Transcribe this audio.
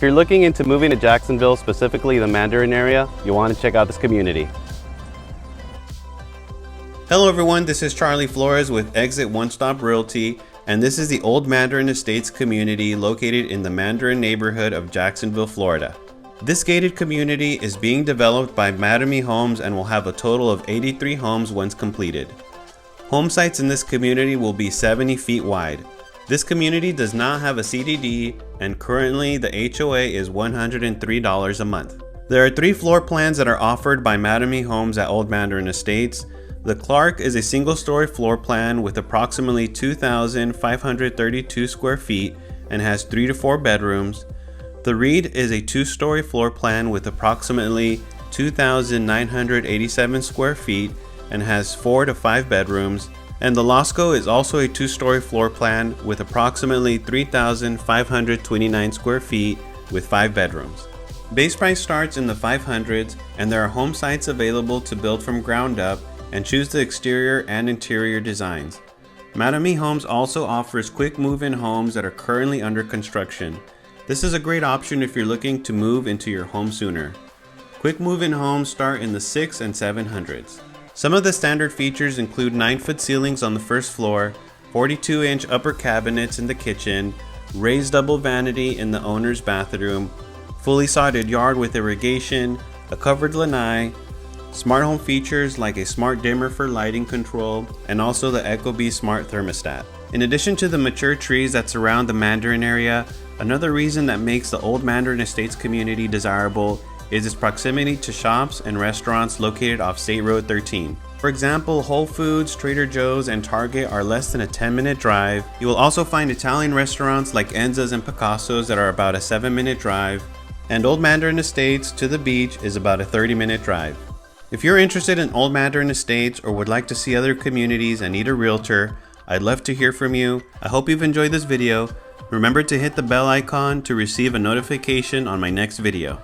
If you're looking into moving to Jacksonville, specifically the Mandarin area, you'll want to check out this community. Hello everyone, this is Charlie Flores with Exit One Stop Realty, and this is the Olde Mandarin Estates community located in the Mandarin neighborhood of Jacksonville, Florida. This gated community is being developed by Mattamy Homes and will have a total of 83 homes once completed. Home sites in this community will be 70 feet wide. This community does not have a CDD, and currently the HOA is $103 a month. There are 3 floor plans that are offered by Mattamy Homes at Olde Mandarin Estates. The Clark is a single-story floor plan with approximately 2,532 square feet and has 3 to 4 bedrooms. The Reed is a 2-story floor plan with approximately 2,987 square feet and has 4 to 5 bedrooms. And the Losco is also a 2-story floor plan with approximately 3,529 square feet with 5 bedrooms. Base price starts in the 500s, and there are home sites available to build from ground up and choose the exterior and interior designs. Mattamy Homes also offers quick move-in homes that are currently under construction. This is a great option if you're looking to move into your home sooner. Quick move-in homes start in the 600s and 700s. Some of the standard features include 9-foot ceilings on the first floor, 42-inch upper cabinets in the kitchen, raised double vanity in the owner's bathroom, fully sodded yard with irrigation, a covered lanai, smart home features like a smart dimmer for lighting control, and also the ecobee smart thermostat. In addition to the mature trees that surround the Mandarin area, another reason that makes the Olde Mandarin Estates community desirable is its proximity to shops and restaurants located off State Road 13. For example, Whole Foods, Trader Joe's, and Target are less than a 10-minute drive. You will also find Italian restaurants like Enza's and Picasso's that are about a 7-minute drive, and Olde Mandarin Estates to the beach is about a 30-minute drive. If you're interested in Olde Mandarin Estates or would like to see other communities and need a realtor, I'd love to hear from you. I hope you've enjoyed this video. Remember to hit the bell icon to receive a notification on my next video.